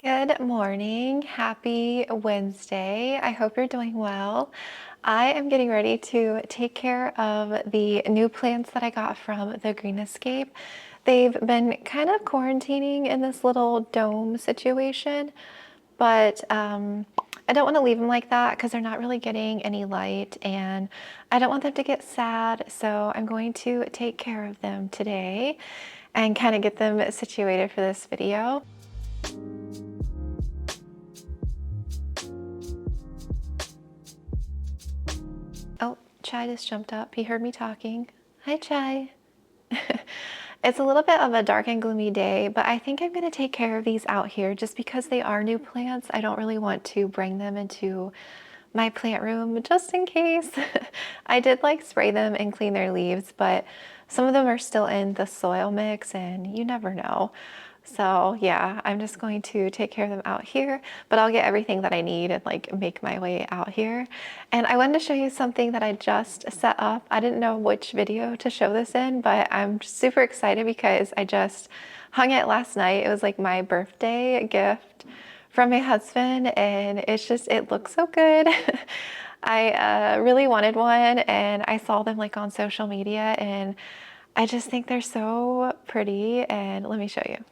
Good morning. Happy Wednesday. I hope you're doing well. I am getting ready to take care of the new plants that I got from the Green Escape. They've been kind of quarantining in this little dome situation, but I don't want to leave them like that because they're not really getting any light and I don't want them to get sad. So I'm going to take care of them today and kind of get them situated for this video. Oh, Chai just jumped up. He heard me talking. Hi, Chai. It's a little bit of a dark and gloomy day, but I think I'm going to take care of these out here just because they are new plants. I don't really want to bring them into my plant room just in case. I did spray them and clean their leaves, but some of them are still in the soil mix and you never know. So yeah, I'm just going to take care of them out here, but I'll get everything that I need and make my way out here. And I wanted to show you something that I just set up. I didn't know which video to show this in, but I'm super excited because I just hung it last night. It was like my birthday gift from my husband and it looks so good. I really wanted one and I saw them on social media and I just think they're so pretty, and let me show you.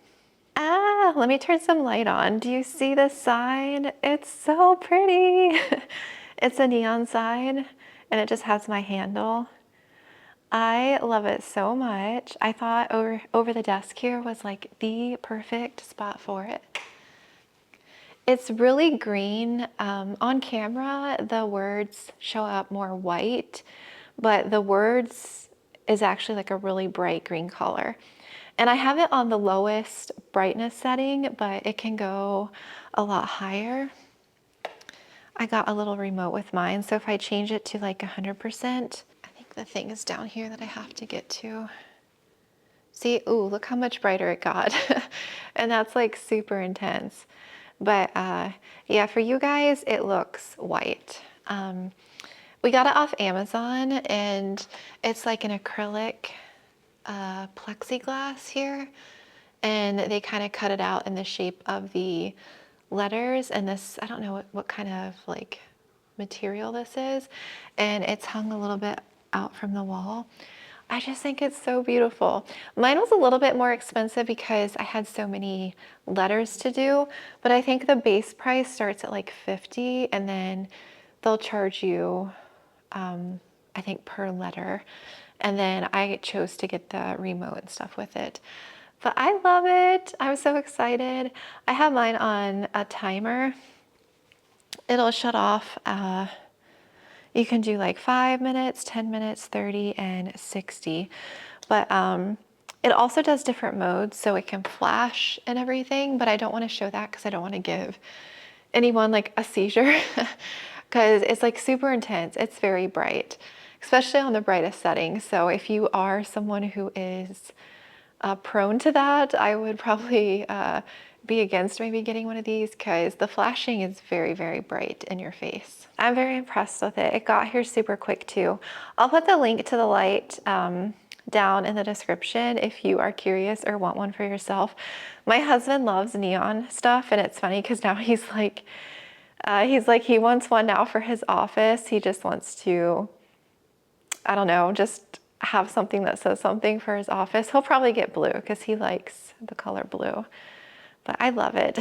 Let me turn some light on. Do you see this sign? It's so pretty. It's a neon sign and it just has my handle. I love it so much. I thought over the desk here was the perfect spot for it. It's really green. On camera, the words show up more white, but the words is actually a really bright green color. And I have it on the lowest brightness setting, but it can go a lot higher. I got a little remote with mine, so if I change it to 100%, I think the thing is down here that I have to get to. See, ooh, look how much brighter it got. And that's super intense. But yeah, for you guys, it looks white. We got it off Amazon and it's an acrylic plexiglass here, and they kind of cut it out in the shape of the letters, and this, I don't know what kind of material this is, and it's hung a little bit out from the wall. I just think it's so beautiful. Mine was a little bit more expensive because I had so many letters to do, but I think the base price starts at 50 and then they'll charge you I think per letter. And then I chose to get the remote and stuff with it. But I love it. I'm so excited. I have mine on a timer. It'll shut off. You can do 5 minutes, 10 minutes, 30, and 60. But it also does different modes, so it can flash and everything, but I don't want to show that because I don't want to give anyone a seizure because it's super intense. It's very bright, especially on the brightest setting. So if you are someone who is prone to that, I would probably be against maybe getting one of these because the flashing is very, very bright in your face. I'm very impressed with it. It got here super quick too. I'll put the link to the light down in the description if you are curious or want one for yourself. My husband loves neon stuff, and it's funny because now he wants one now for his office. He just wants to, I don't know, just have something that says something for his office. He'll probably get blue because he likes the color blue. But I love it.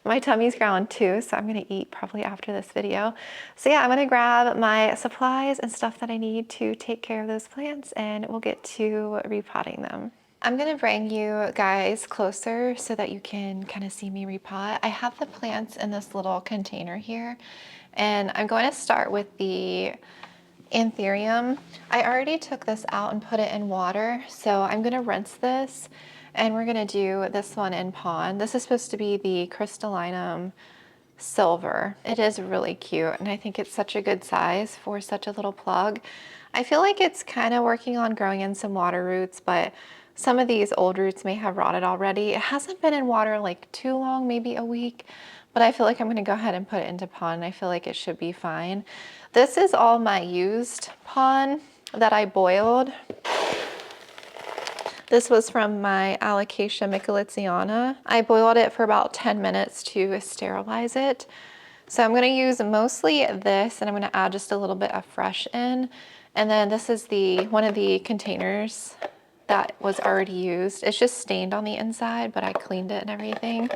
My tummy's growling too, so I'm gonna eat probably after this video. So yeah, I'm gonna grab my supplies and stuff that I need to take care of those plants, and we'll get to repotting them. I'm gonna bring you guys closer so that you can kind of see me repot. I have the plants in this little container here, and I'm going to start with the Anthurium. I already took this out and put it in water, so I'm gonna rinse this, and we're gonna do this one in pond. This is supposed to be the Crystallinum silver. It is really cute, and I think it's such a good size for such a little plug. I feel like it's kind of working on growing in some water roots, but some of these old roots may have rotted already. It hasn't been in water too long, maybe a week, but I feel like I'm gonna go ahead and put it into pond. I feel like it should be fine. This is all my used pond that I boiled. This was from my Alocasia Bisma. I boiled it for about 10 minutes to sterilize it. So I'm gonna use mostly this, and I'm gonna add just a little bit of fresh in. And then this is one of the containers that was already used. It's just stained on the inside, but I cleaned it and everything.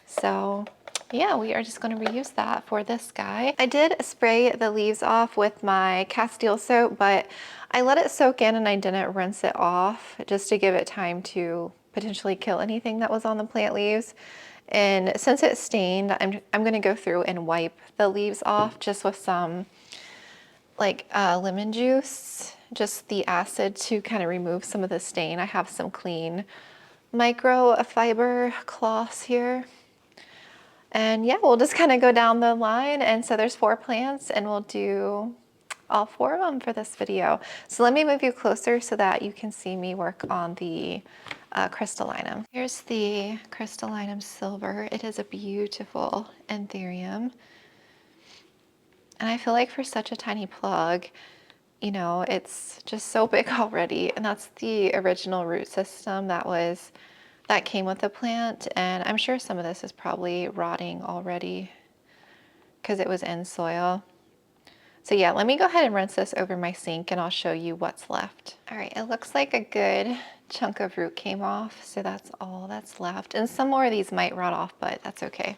So yeah, we are just gonna reuse that for this guy. I did spray the leaves off with my Castile soap, but I let it soak in and I didn't rinse it off just to give it time to potentially kill anything that was on the plant leaves. And since it's stained, I'm gonna go through and wipe the leaves off just with some like lemon juice, just the acid to kind of remove some of the stain. I have some clean microfiber cloths here. And yeah, we'll just kind of go down the line. And so there's 4 plants and we'll do all 4 of them for this video. So let me move you closer so that you can see me work on the Crystallinum. Here's the Crystallinum silver. It is a beautiful Anthurium. And I feel like for such a tiny plug, you know, it's just so big already. And that's the original root system that came with the plant, and I'm sure some of this is probably rotting already because it was in soil. So yeah, let me go ahead and rinse this over my sink and I'll show you what's left. All right, it looks like a good chunk of root came off, so that's all that's left. And some more of these might rot off, but that's okay.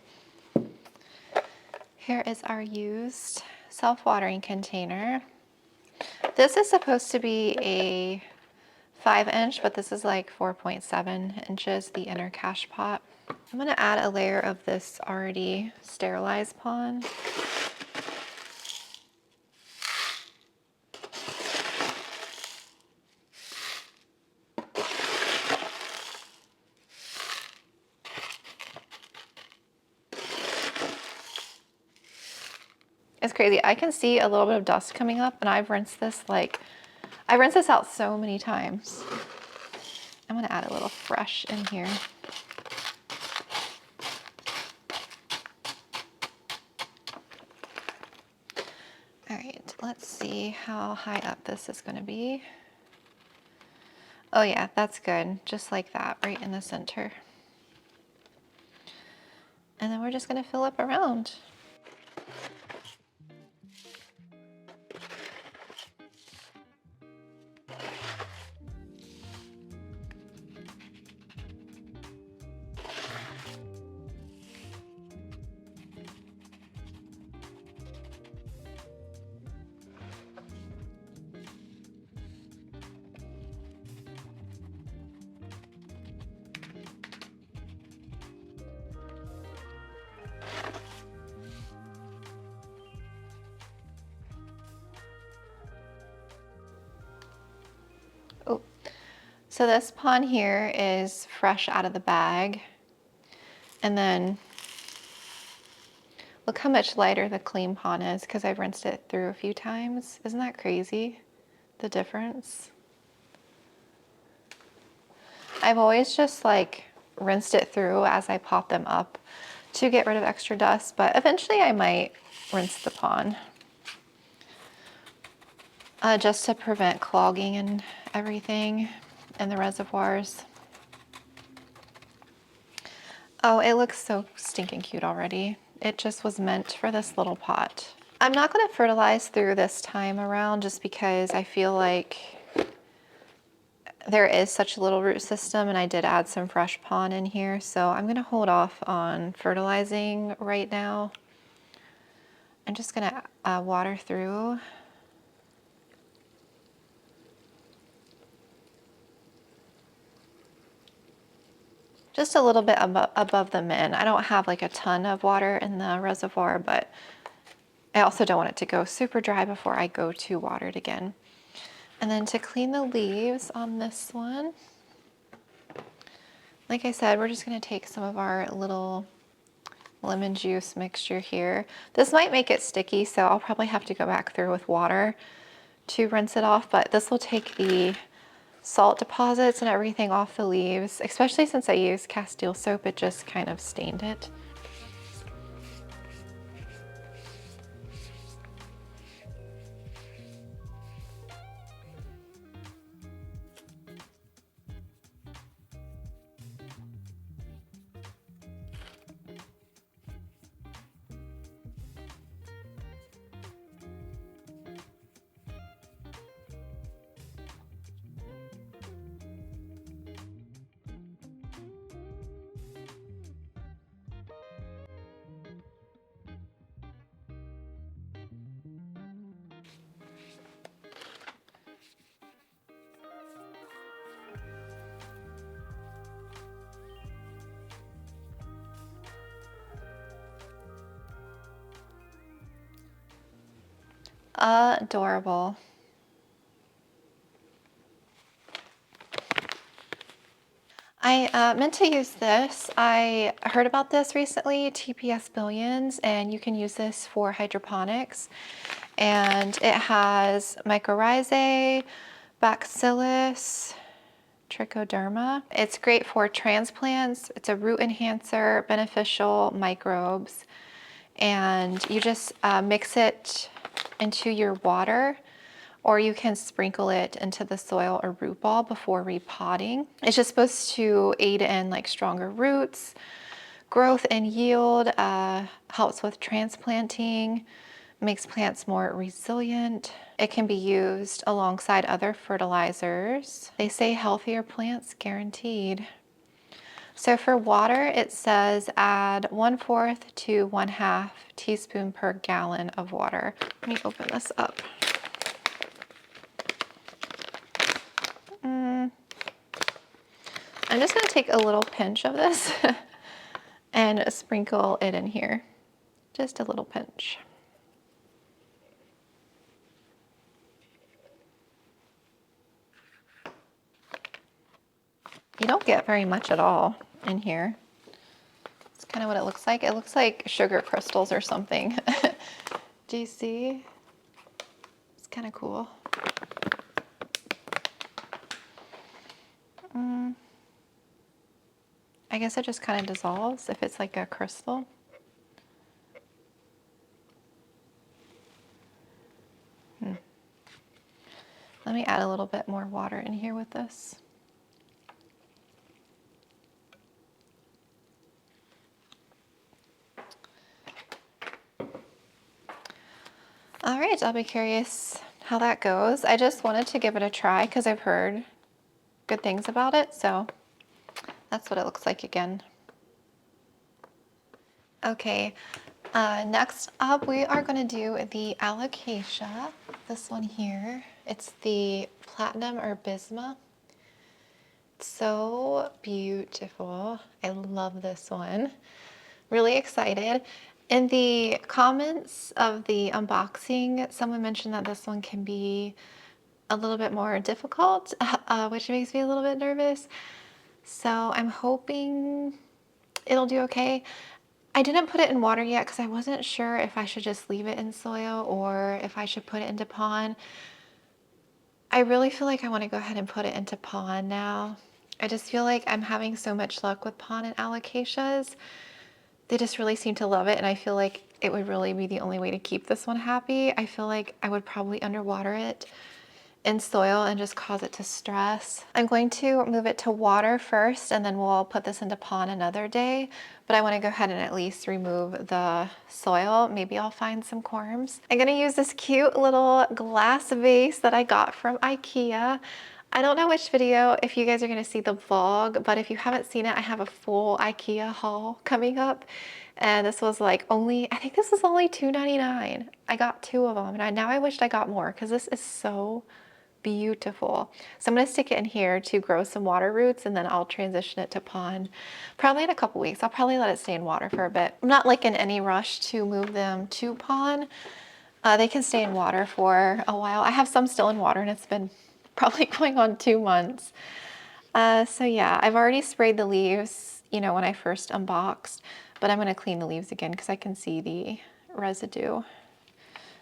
Here is our used self-watering container. This is supposed to be a 5-inch, but this is like 4.7 inches, the inner cache pot. I'm gonna add a layer of this already sterilized pond. It's crazy. I can see a little bit of dust coming up, and I've rinsed this out so many times. I'm gonna add a little fresh in here. All right, let's see how high up this is gonna be. Oh yeah, that's good. Just like that, right in the center. And then we're just gonna fill up around. Oh, so this pond here is fresh out of the bag. And then look how much lighter the clean pond is because I've rinsed it through a few times. Isn't that crazy, the difference? I've always just like rinsed it through as I pop them up to get rid of extra dust, but eventually I might rinse the pond just to prevent clogging and everything in the reservoirs. Oh, it looks so stinking cute already. It just was meant for this little pot. I'm not gonna fertilize through this time around just because I feel like there is such a little root system, and I did add some fresh pond in here, so I'm gonna hold off on fertilizing right now. I'm just gonna water through. Just a little bit above the min. I don't have like a ton of water in the reservoir, but I also don't want it to go super dry before I go to water it again. And then to clean the leaves on this one, like I said, we're just gonna take some of our little lemon juice mixture here. This might make it sticky, so I'll probably have to go back through with water to rinse it off, but this will take the salt deposits and everything off the leaves, especially since I used Castile soap, it just kind of stained it. adorable. I meant to use this. I heard about this recently, TPS Billions, and you can use this for hydroponics. And it has mycorrhizae, bacillus, trichoderma. It's great for transplants. It's a root enhancer, beneficial microbes. And you just mix it into your water, or you can sprinkle it into the soil or root ball before repotting. It's just supposed to aid in like stronger roots, growth and yield, helps with transplanting, makes plants more resilient. It can be used alongside other fertilizers. They say healthier plants guaranteed. So for water, it says add 1/4 to 1/2 teaspoon per gallon of water. Let me open this up. I'm just going to take a little pinch of this and sprinkle it in here. Just a little pinch. You don't get very much at all in here. It's kind of what it looks like. It looks like sugar crystals or something. Do you see? It's kind of cool. I guess it just kind of dissolves if it's like a crystal. Let me add a little bit more water in here with this. All right, I'll be curious how that goes. I just wanted to give it a try because I've heard good things about it, so that's what it looks like again. Okay, next up we are going to do the Alocasia, this one here. It's the Platinum or Bisma. It's so beautiful. I love this one. Really excited. In the comments of the unboxing, someone mentioned that this one can be a little bit more difficult, which makes me a little bit nervous. So I'm hoping it'll do okay. I didn't put it in water yet because I wasn't sure if I should just leave it in soil or if I should put it into pond. I really feel like I want to go ahead and put it into pond now. I just feel like I'm having so much luck with pond and alocasias. They just really seem to love it, and I feel like it would really be the only way to keep this one happy. I feel like I would probably underwater it in soil and just cause it to stress. I'm going to move it to water first, and then we'll put this into pond another day, but I want to go ahead and at least remove the soil. Maybe I'll find some corms. I'm going to use this cute little glass vase that I got from Ikea. I don't know which video, if you guys are going to see the vlog, but if you haven't seen it, I have a full Ikea haul coming up. And this was like only, I think this was only $2.99. I got 2 of them, and now I wished I got more because this is so beautiful. So I'm going to stick it in here to grow some water roots, and then I'll transition it to pond probably in a couple weeks. I'll probably let it stay in water for a bit. I'm not like in any rush to move them to pond. They can stay in water for a while. I have some still in water, and it's been probably going on 2 months. So yeah, I've already sprayed the leaves, you know, when I first unboxed, but I'm going to clean the leaves again because I can see the residue.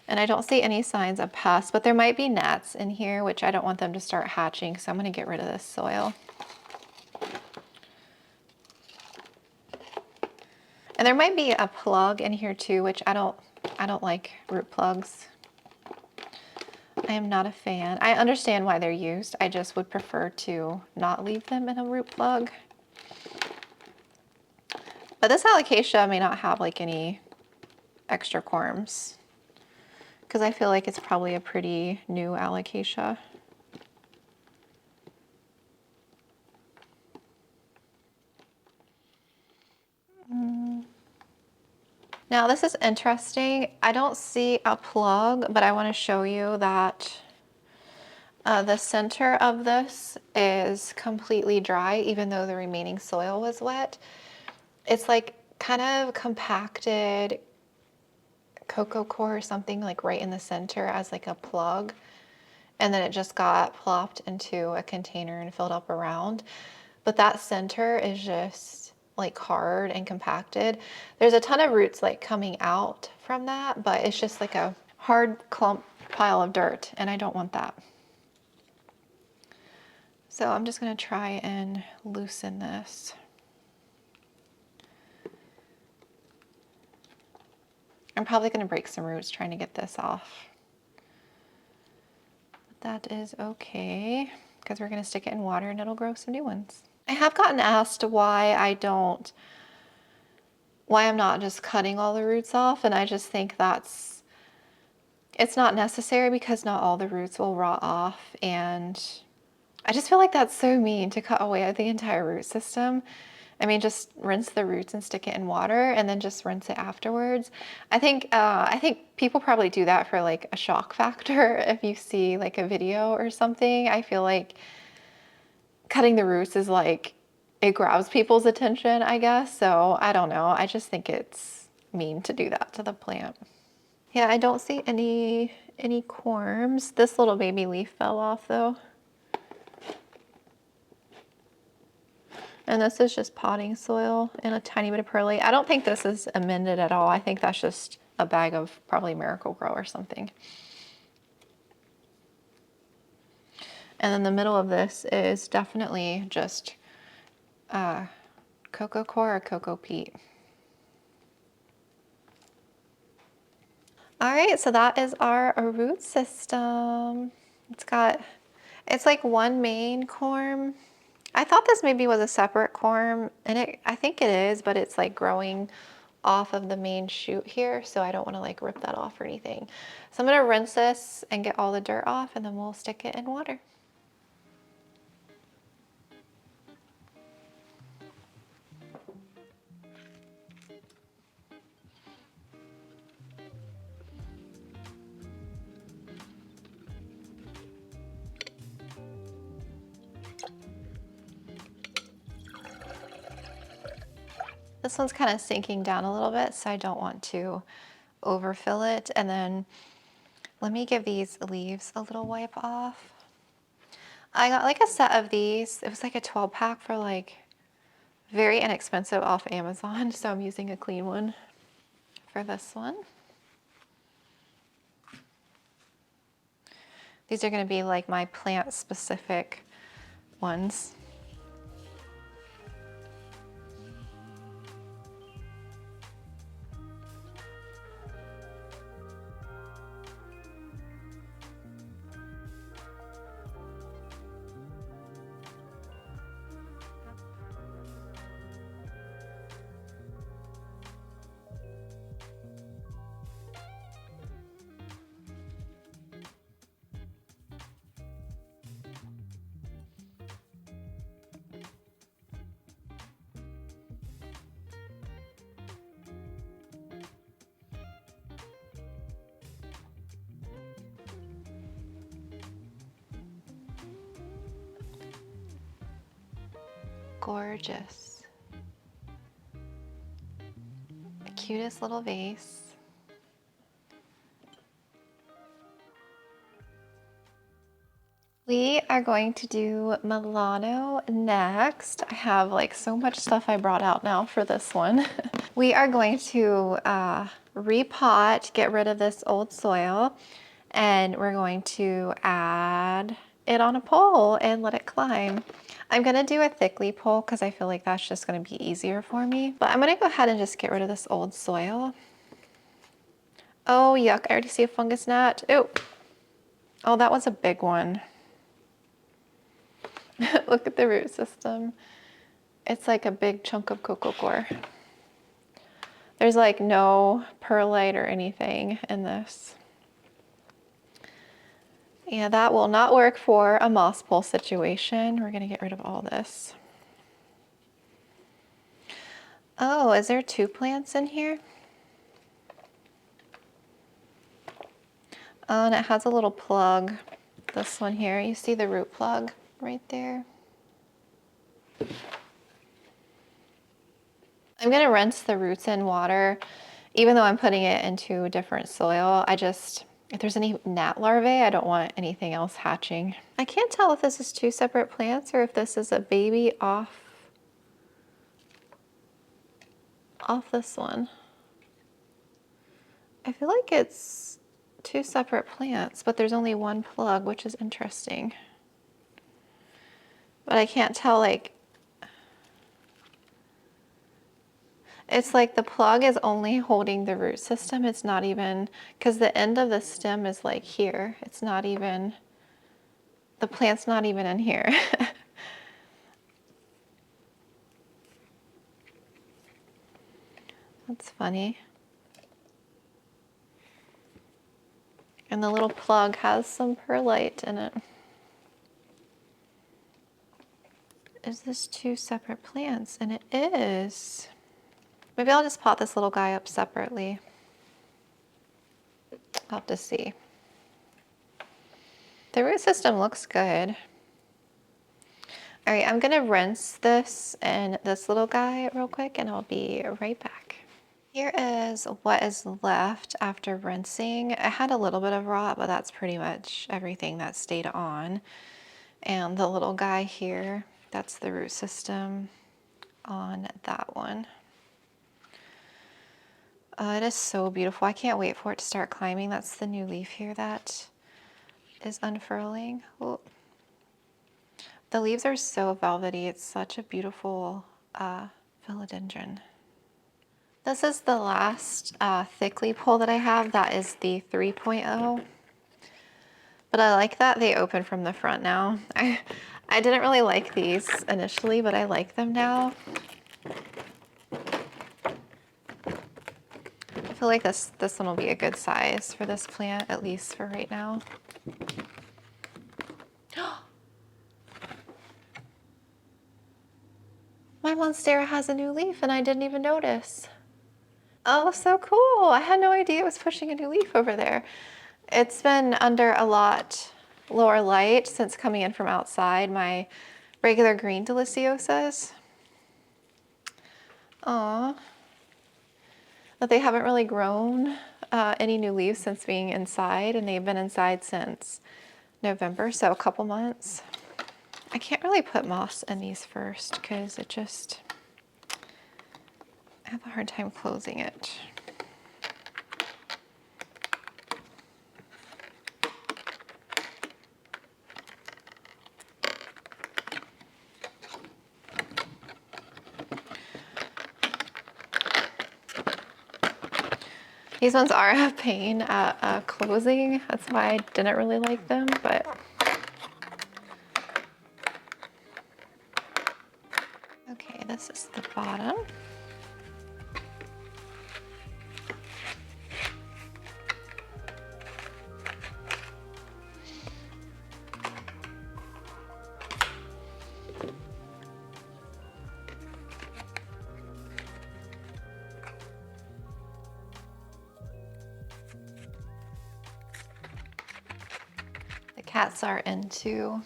And I don't see any signs of pests, but there might be gnats in here, which I don't want them to start hatching, so I'm going to get rid of this soil. And there might be a plug in here too, which I don't like root plugs. I am not a fan. I understand why they're used. I just would prefer to not leave them in a root plug. But this Alocasia may not have like any extra corms because I feel like it's probably a pretty new Alocasia. Now this is interesting. I don't see a plug, but I want to show you that the center of this is completely dry, even though the remaining soil was wet. It's like kind of compacted cocoa core or something like right in the center as like a plug. And then it just got plopped into a container and filled up around. But that center is just like hard and compacted. There's a ton of roots like coming out from that, but it's just like a hard clump pile of dirt, and I don't want that. So I'm just gonna try and loosen this. I'm probably gonna break some roots trying to get this off. But that is okay, because we're gonna stick it in water and it'll grow some new ones. I have gotten asked why I'm not just cutting all the roots off, and I just think it's not necessary because not all the roots will rot off, and I just feel like that's so mean to cut away the entire root system. I mean, just rinse the roots and stick it in water and then just rinse it afterwards. I think people probably do that for like a shock factor. If you see like a video or something, I feel like cutting the roots is like, it grabs people's attention, I guess. So I don't know. I just think it's mean to do that to the plant. Yeah, I don't see any corms. This little baby leaf fell off though. And this is just potting soil and a tiny bit of perlite. I don't think this is amended at all. I think that's just a bag of probably Miracle-Gro or something. And then the middle of this is definitely just cocoa core or cocoa peat. All right, so that is our root system. It's like one main corm. I thought this maybe was a separate corm, and I think it is, but it's like growing off of the main shoot here, so I don't want to like rip that off or anything. So I'm gonna rinse this and get all the dirt off, and then we'll stick it in water. This one's kind of sinking down a little bit, so I don't want to overfill it. And then let me give these leaves a little wipe off. I got like a set of these. It was like a 12 pack for like very inexpensive off Amazon. So I'm using a clean one for this one. These are going to be like my plant specific ones. Gorgeous. The cutest little vase. We are going to do Milano next. I have like so much stuff I brought out now for this one. We are going to repot, get rid of this old soil, and we're going to add it on a pole and let it climb. I'm gonna do a thickly pole because I feel like that's just gonna be easier for me. But I'm gonna go ahead and just get rid of this old soil. Oh, yuck, I already see a fungus gnat. Ooh. Oh, that was a big one. Look at the root system. It's like a big chunk of cocoa core. There's like no perlite or anything in this. Yeah, that will not work for a moss pole situation. We're gonna get rid of all this. Oh, is there 2 plants in here? Oh, and it has a little plug. This one here, you see the root plug right there? I'm gonna rinse the roots in water Even though I'm putting it into different soil, if there's any gnat larvae, I don't want anything else hatching. I can't tell if this is two separate plants or if this is a baby off this one. I feel like it's two separate plants, but there's only one plug, which is interesting. But I can't tell, like, it's like the plug is only holding the root system. It's not even, because the end of the stem is like here. It's not even, the plant's not even in here. That's funny. And the little plug has some perlite in it. Is this two separate plants? And it is. Maybe I'll just pot this little guy up separately. I'll have to see. The root system looks good. All right, I'm gonna rinse this and this little guy real quick and I'll be right back. Here is what is left after rinsing. I had a little bit of rot, but that's pretty much everything that stayed on. And the little guy here, that's the root system on that one. It is so beautiful. I can't wait for it to start climbing. That's the new leaf here that is unfurling. Oh. The leaves are so velvety. It's such a beautiful philodendron. This is the last Thiccly pole that I have. That is the 3.0. But I like that they open from the front now. I didn't really like these initially, but I like them now. I feel like this one will be a good size for this plant, at least for right now. My Monstera has a new leaf and I didn't even notice. Oh, so cool. I had no idea it was pushing a new leaf over there. It's been under a lot lower light since coming in from outside, my regular green deliciosas. Aw. But they haven't really grown any new leaves since being inside, and they've been inside since November, so a couple months. I can't really put moss in these first because it just, I have a hard time closing it. These ones are a pain at closing. That's why I didn't really like them, but. Okay, this is the bottom. Cats are into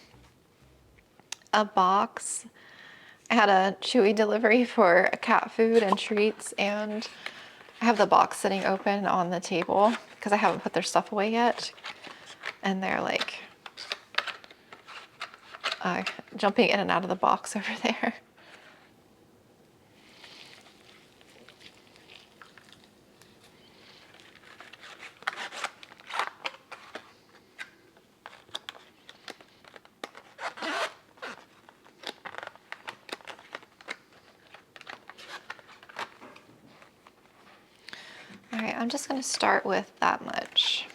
a box. I had a Chewy delivery for cat food and treats, and I have the box sitting open on the table because I haven't put their stuff away yet. And they're like jumping in and out of the box over there. All right, I'm just going to start with that much.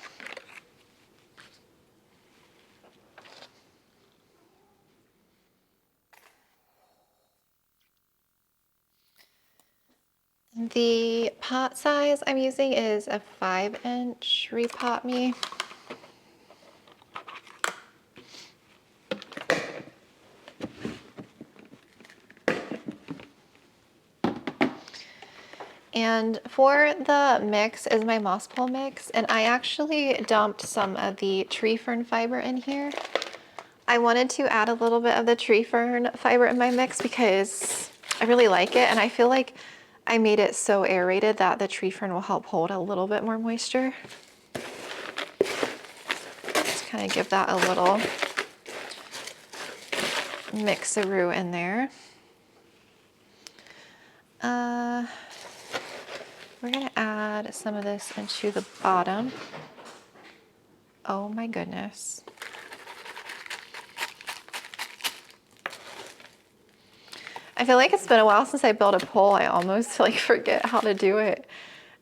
The pot size I'm using is a 5-inch Repot Me. And for the mix is my moss pole mix, and I actually dumped some of the tree fern fiber in here. I wanted to add a little bit of the tree fern fiber in my mix because I really like it, and I feel like I made it so aerated that the tree fern will help hold a little bit more moisture. Just kind of give that a little mix-a-roo in there. We're gonna add some of this into the bottom. Oh my goodness. I feel like it's been a while since I built a pole. I almost like forget how to do it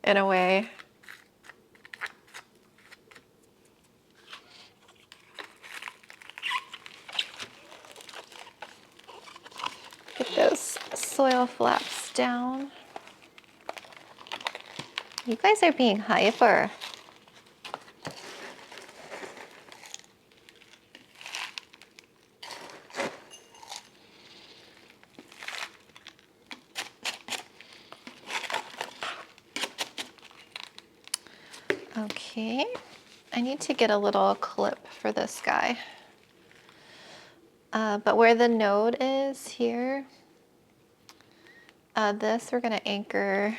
in a way. Get those soil flaps down. You guys are being hyper. Okay, I need to get a little clip for this guy. But where the node is here, this we're gonna anchor.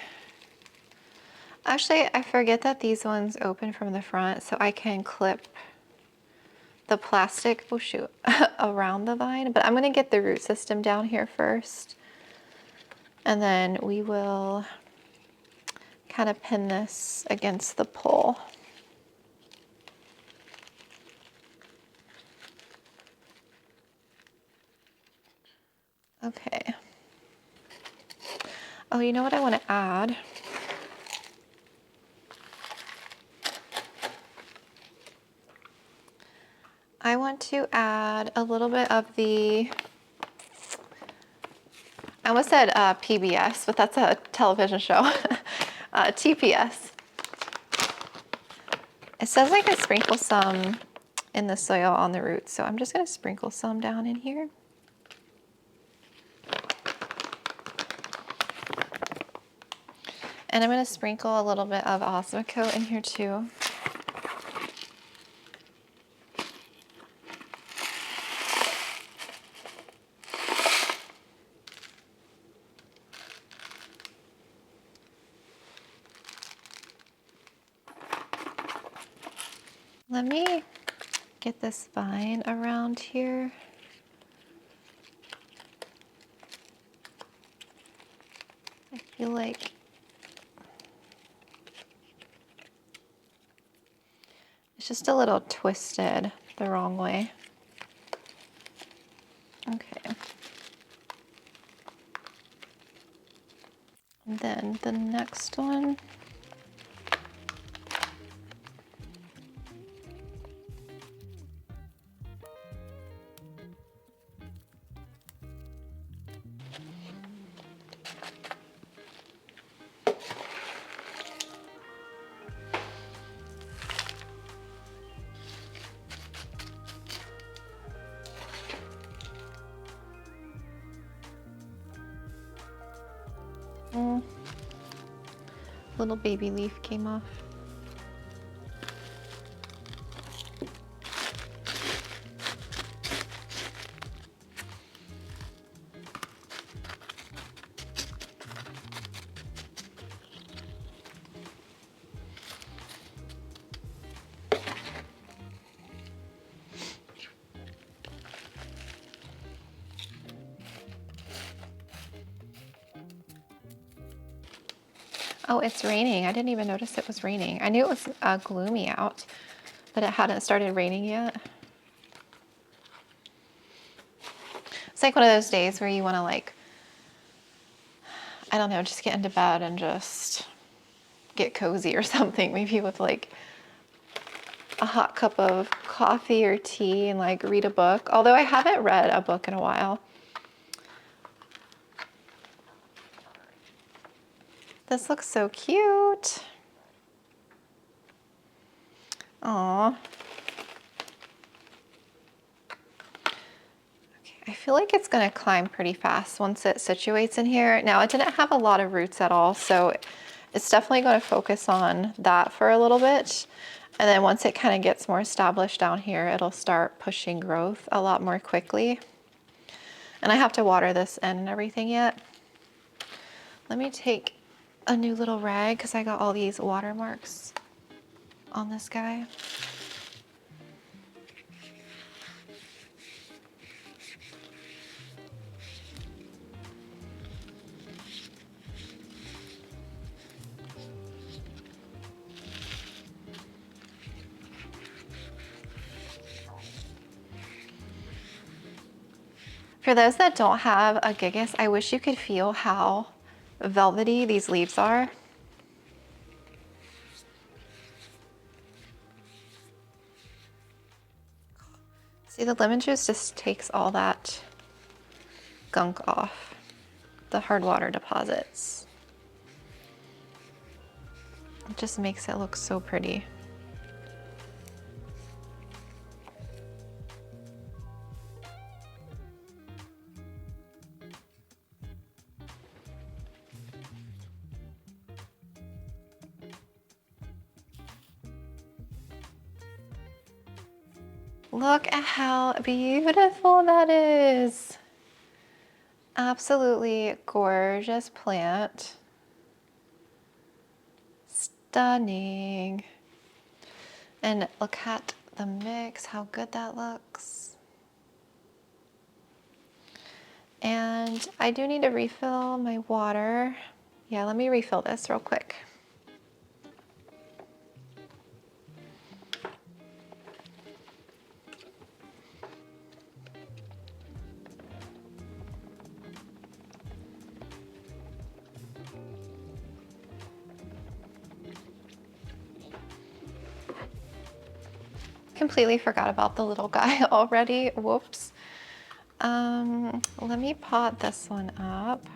Actually, I forget that these ones open from the front, so I can clip the plastic, oh shoot, around the vine. But I'm gonna get the root system down here first. And then we will kind of pin this against the pole. Okay. Oh, you know what I want to add? I want to add a little bit of the, I almost said PBS, but that's a television show. TPS. It says I can sprinkle some in the soil on the roots, so I'm just going to sprinkle some down in here. And I'm going to sprinkle a little bit of Osmocote in here too. Let me get this vine around here. I feel like it's just a little twisted the wrong way. Okay. And then the next one. Little baby leaf came off. Oh, it's raining. I didn't even notice it was raining. I knew it was gloomy out, but it hadn't started raining yet. It's like one of those days where you want to, like, I don't know, just get into bed and just get cozy or something. Maybe with like a hot cup of coffee or tea and like read a book. Although I haven't read a book in a while. This looks so cute. Aw. Okay, I feel like it's gonna climb pretty fast once it situates in here. Now, it didn't have a lot of roots at all, so it's definitely gonna focus on that for a little bit. And then once it kind of gets more established down here, it'll start pushing growth a lot more quickly. And I have to water this in and everything yet. Let me take a new little rag because I got all these watermarks on this guy. For those that don't have a gigas, I wish you could feel how velvety these leaves are. See, the lemon juice just takes all that gunk off, the hard water deposits. It just makes it look so pretty. Look at how beautiful that is. Absolutely gorgeous plant. Stunning. And look at the mix, how good that looks. And I do need to refill my water. Yeah, let me refill this real quick. Completely forgot about the little guy already. Whoops. Let me pot this one up.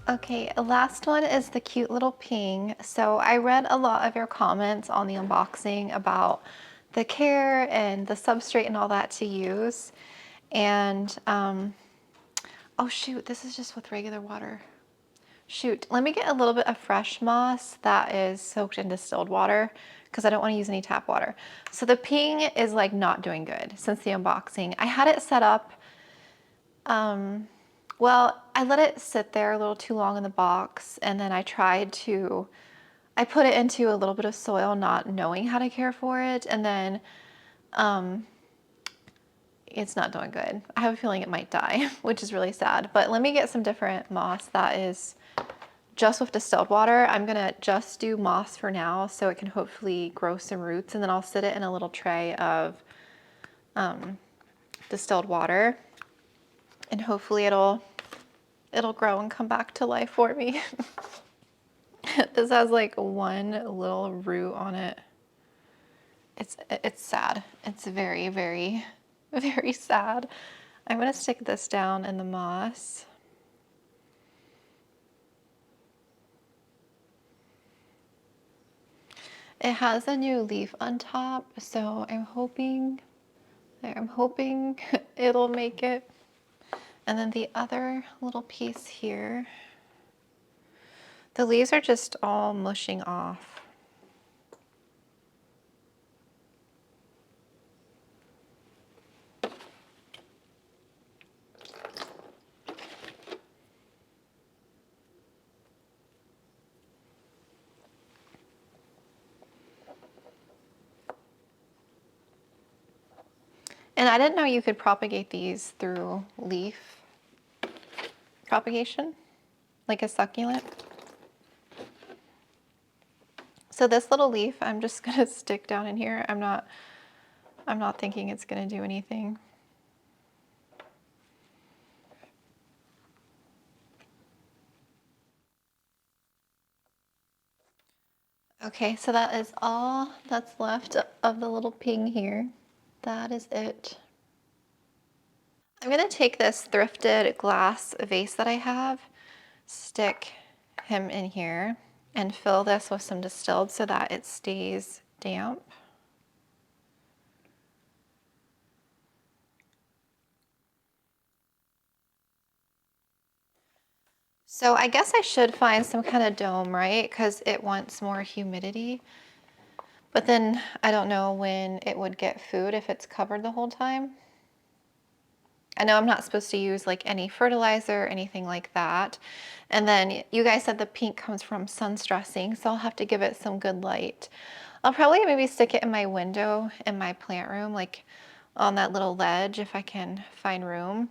Okay, last one is the cute little ping. So I read a lot of your comments on the unboxing about the care and the substrate and all that to use. And, oh shoot, this is just with regular water. Shoot, let me get a little bit of fresh moss that is soaked in distilled water because I don't want to use any tap water. So the ping is like not doing good since the unboxing. I had it set up, well, I let it sit there a little too long in the box, and then I put it into a little bit of soil, not knowing how to care for it, and then it's not doing good. I have a feeling it might die, which is really sad. But let me get some different moss that is just with distilled water. I'm gonna just do moss for now so it can hopefully grow some roots, and then I'll sit it in a little tray of distilled water, and hopefully it'll grow and come back to life for me. This has like one little root on it. It's sad. It's very, very, very sad. I'm gonna stick this down in the moss. It has a new leaf on top, so I'm hoping it'll make it. And then the other little piece here, the leaves are just all mushing off. And I didn't know you could propagate these through leaf propagation, like a succulent. So this little leaf, I'm just gonna stick down in here. I'm not thinking it's gonna do anything. Okay, so that is all that's left of the little ping here. That is it. I'm gonna take this thrifted glass vase that I have, stick him in here, and fill this with some distilled so that it stays damp. So I guess I should find some kind of dome, right? Because it wants more humidity. But then I don't know when it would get food if it's covered the whole time. I know I'm not supposed to use like any fertilizer or anything like that. And then you guys said the pink comes from sun stressing, so I'll have to give it some good light. I'll probably maybe stick it in my window in my plant room, like on that little ledge if I can find room.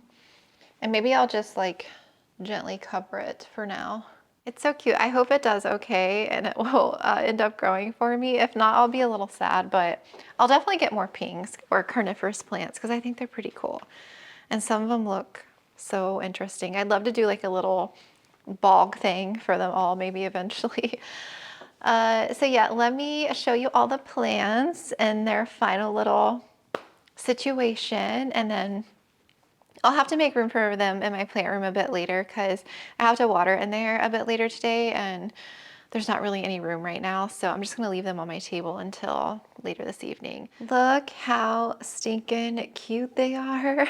And maybe I'll just like gently cover it for now. It's so cute. I hope it does okay and it will end up growing for me. If not, I'll be a little sad, but I'll definitely get more pinks or carnivorous plants because I think they're pretty cool. And some of them look so interesting. I'd love to do like a little bog thing for them all maybe eventually. So yeah, let me show you all the plants and their final little situation, and then I'll have to make room for them in my plant room a bit later because I have to water in there a bit later today and there's not really any room right now. So I'm just gonna leave them on my table until later this evening. Look how stinking cute they are.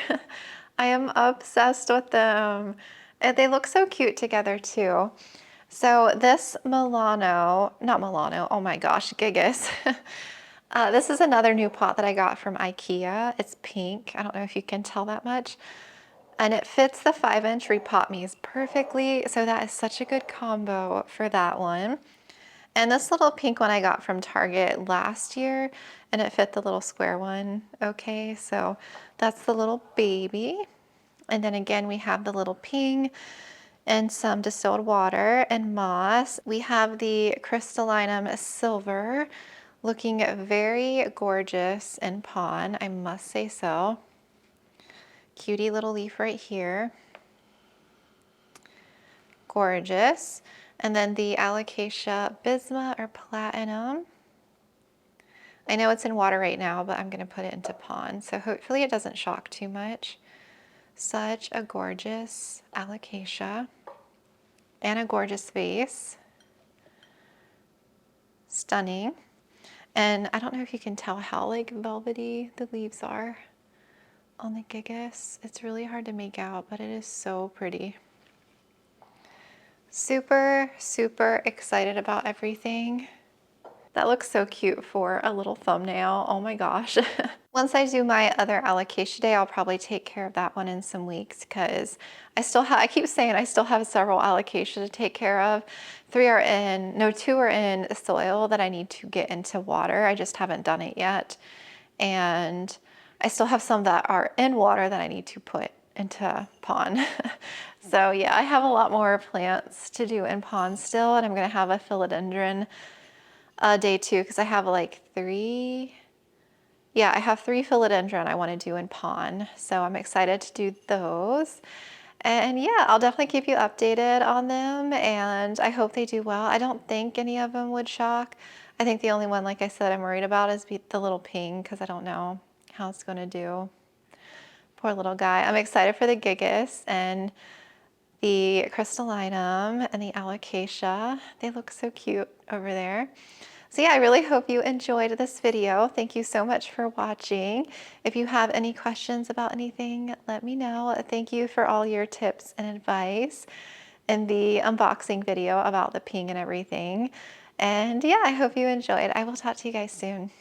I am obsessed with them. And they look so cute together too. So this oh my gosh, Gigas. This is another new pot that I got from Ikea. It's pink. I don't know if you can tell that much. And it fits the 5-inch Repot Me's perfectly. So that is such a good combo for that one. And this little pink one I got from Target last year, and it fit the little square one. Okay, so that's the little baby. And then again, we have the little ping and some distilled water and moss. We have the Crystallinum silver, looking very gorgeous in pon, I must say so. Cutie little leaf right here. Gorgeous. And then the Alocasia Bisma or Platinum. I know it's in water right now, but I'm gonna put it into pon, so hopefully it doesn't shock too much. Such a gorgeous Alocasia and a gorgeous vase. Stunning. And I don't know if you can tell how like velvety the leaves are on the Gigas. It's really hard to make out, but it is so pretty. Super, super excited about everything. That looks so cute for a little thumbnail. Oh my gosh. Once I do my other Alocasia day, I'll probably take care of that one in some weeks because I keep saying I still have several Alocasia to take care of. 2 are in soil that I need to get into water. I just haven't done it yet. And I still have some that are in water that I need to put into pon. So yeah, I have a lot more plants to do in pon still, and I'm gonna have a philodendron day 2 because I have like 3. Yeah, I have 3 philodendron I want to do in pon, so I'm excited to do those. And yeah, I'll definitely keep you updated on them, and I hope they do well. I don't think any of them would shock. I think the only one, like I said, I'm worried about is the little ping because I don't know how it's going to do. Poor little guy. I'm excited for the Gigas and the Crystallinum and the Alocasia. They look so cute over there. So yeah, I really hope you enjoyed this video. Thank you so much for watching. If you have any questions about anything, let me know. Thank you for all your tips and advice in the unboxing video about the ping and everything. And yeah, I hope you enjoyed. I will talk to you guys soon.